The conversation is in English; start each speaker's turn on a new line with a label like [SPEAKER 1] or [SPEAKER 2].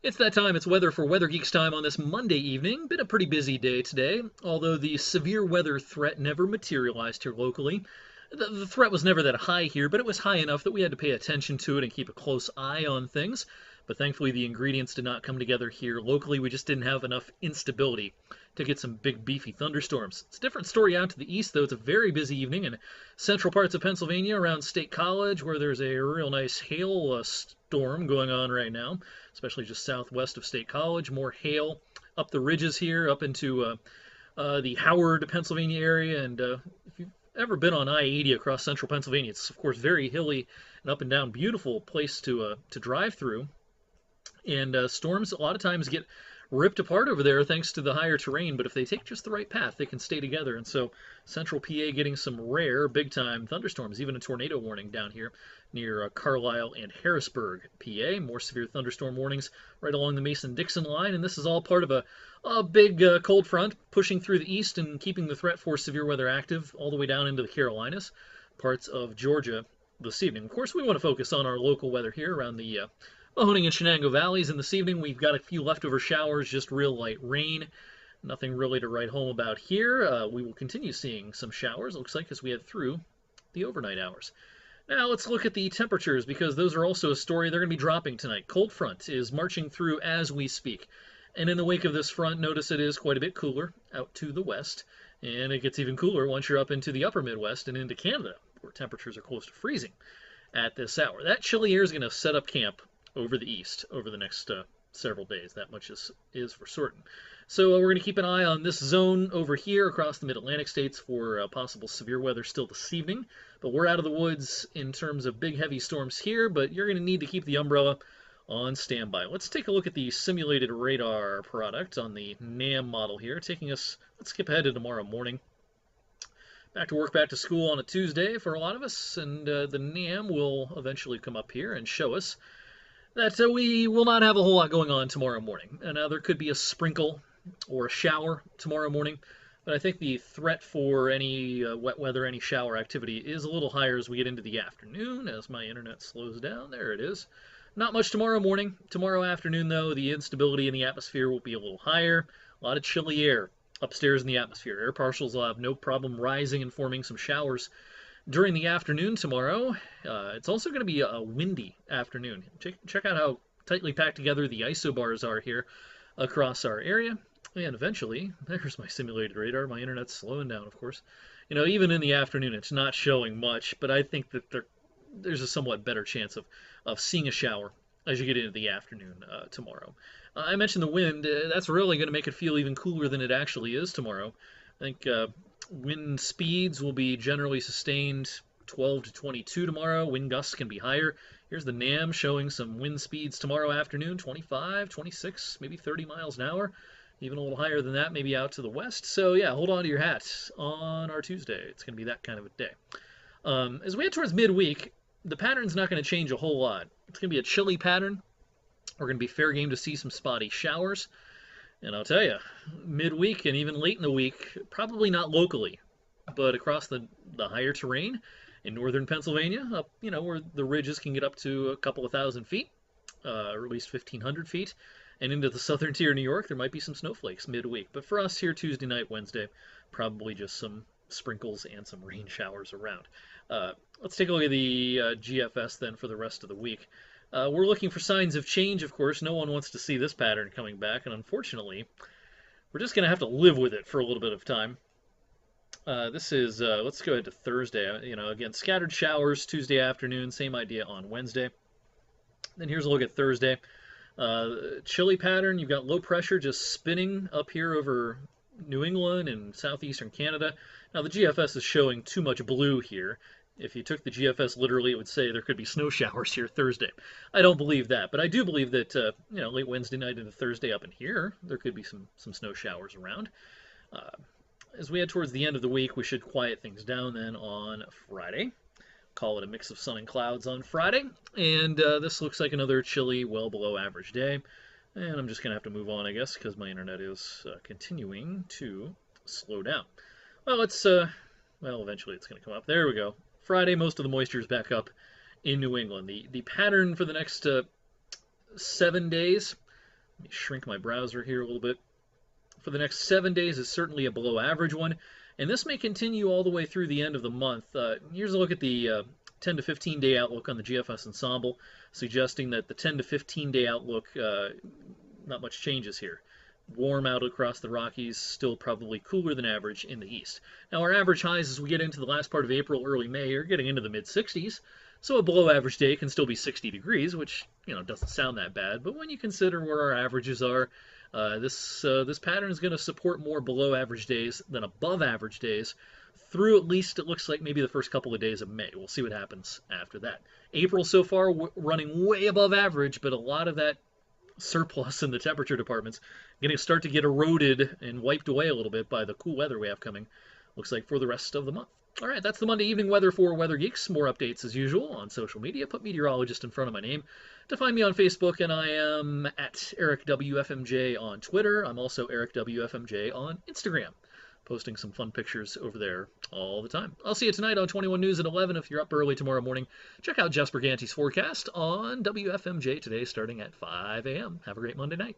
[SPEAKER 1] It's that time. It's weather for Weather Geeks time on this Monday evening. Been a pretty busy day today, although the severe weather threat never materialized here locally. The threat was never that high here, but it was high enough that we had to pay attention to it and keep a close eye on things. But thankfully, the ingredients did not come together here locally. We just didn't have enough instability to get some big beefy thunderstorms. It's a different story out to the east, though. It's a very busy evening in central parts of Pennsylvania around State College, where there's a real nice hail storm going on right now, especially just southwest of State College. More hail up the ridges here, up into the Howard, Pennsylvania area. And if you've ever been on I-80 across central Pennsylvania, it's of course very hilly and up and down, beautiful place to drive through. And storms a lot of times get ripped apart over there thanks to the higher terrain, but if they take just the right path, they can stay together. And so central PA getting some rare, big-time thunderstorms, even a tornado warning down here near Carlisle and Harrisburg, PA. More severe thunderstorm warnings right along the Mason-Dixon line, and this is all part of a big cold front pushing through the east and keeping the threat for severe weather active all the way down into the Carolinas, parts of Georgia this evening. Of course, we want to focus on our local weather here around the Mahoning and Shenango Valleys. And this evening we've got a few leftover showers, just real light rain. Nothing really to write home about here. We will continue seeing some showers, it looks like, as we head through the overnight hours. Now let's look at the temperatures, because those are also a story. They're going to be dropping tonight. Cold front is marching through as we speak. And in the wake of this front, notice it is quite a bit cooler out to the west. And it gets even cooler once you're up into the upper Midwest and into Canada, where temperatures are close to freezing at this hour. That chilly air is going to set up camp over the east over the next several days. That much is for certain. So we're going to keep an eye on this zone over here across the mid-Atlantic states for possible severe weather still this evening. But we're out of the woods in terms of big heavy storms here, but you're going to need to keep the umbrella on standby. Let's take a look at the simulated radar product on the NAM model here, taking us, let's skip ahead to tomorrow morning. Back to work, back to school on a Tuesday for a lot of us, and the NAM will eventually come up here and show us that we will not have a whole lot going on tomorrow morning. And now there could be a sprinkle or a shower tomorrow morning, but I think the threat for any wet weather, any shower activity is a little higher as we get into the afternoon, as my internet slows down. There it is. Not much tomorrow morning. Tomorrow afternoon, though, the instability in the atmosphere will be a little higher. A lot of chilly air upstairs in the atmosphere. Air partials will have no problem rising and forming some showers during the afternoon tomorrow. It's also going to be a windy afternoon. Check out how tightly packed together the isobars are here across our area. And eventually, there's my simulated radar. My internet's slowing down, of course. You know, even in the afternoon, it's not showing much, but I think that there's a somewhat better chance of seeing a shower as you get into the afternoon tomorrow. I mentioned the wind. That's really going to make it feel even cooler than it actually is tomorrow. I think wind speeds will be generally sustained 12 to 22 tomorrow. Wind gusts can be higher. Here's the NAM showing some wind speeds tomorrow afternoon, 25, 26, maybe 30 miles an hour. Even a little higher than that, maybe out to the west. So yeah, hold on to your hats on our Tuesday. It's going to be that kind of a day. As we head towards midweek, the pattern's not going to change a whole lot. It's going to be a chilly pattern. We're going to be fair game to see some spotty showers. And I'll tell you, midweek and even late in the week, probably not locally, but across the higher terrain in northern Pennsylvania, up, you know, where the ridges can get up to a couple of thousand feet, or at least 1,500 feet, and into the southern tier of New York, there might be some snowflakes midweek. But for us here, Tuesday night, Wednesday, probably just some sprinkles and some rain showers around. Let's take a look at the GFS then for the rest of the week. We're looking for signs of change, of course. No one wants to see this pattern coming back, and unfortunately, we're just going to have to live with it for a little bit of time. This is, let's go ahead to Thursday. You know, again, scattered showers Tuesday afternoon, same idea on Wednesday. Then here's a look at Thursday. Chilly pattern, you've got low pressure just spinning up here over New England and southeastern Canada. Now, the GFS is showing too much blue here. If you took the GFS literally, it would say there could be snow showers here Thursday. I don't believe that, but I do believe that you know, late Wednesday night into Thursday up in here, there could be some snow showers around. As we head towards the end of the week, we should quiet things down then on Friday. Call it a mix of sun and clouds on Friday, and this looks like another chilly, well below average day. And I'm just going to have to move on, I guess, because my internet is continuing to slow down. Well, well, eventually it's going to come up. There we go. Friday, most of the moisture is back up in New England. The pattern for the next 7 days Let me shrink my browser here a little bit. For the next 7 days is certainly a below average one, and this may continue all the way through the end of the month. Here's a look at the 10 to 15 day outlook on the GFS Ensemble, suggesting that the 10 to 15 day outlook, not much changes here. Warm out across the Rockies, still probably cooler than average in the east. Now, our average highs as we get into the last part of April, early May, are getting into the mid 60s. So a below average day can still be 60 degrees, which doesn't sound that bad. But when you consider where our averages are, this pattern is going to support more below average days than above average days through at least it looks like maybe the first couple of days of May. We'll see what happens after that. April so far running way above average, but a lot of that surplus in the temperature departments going to start to get eroded and wiped away a little bit by the cool weather we have coming, looks like, for the rest of the month. All right, that's the Monday evening weather for Weather Geeks. More updates as usual on social media. Put meteorologist in front of my name to find me on Facebook, and I am at Eric WFMJ on Twitter. I'm also Eric WFMJ on Instagram, posting some fun pictures over there all the time. I'll see you tonight on 21 News at 11. If you're up early tomorrow morning, check out Jesper Gante's forecast on WFMJ today starting at 5 a.m. Have a great Monday night.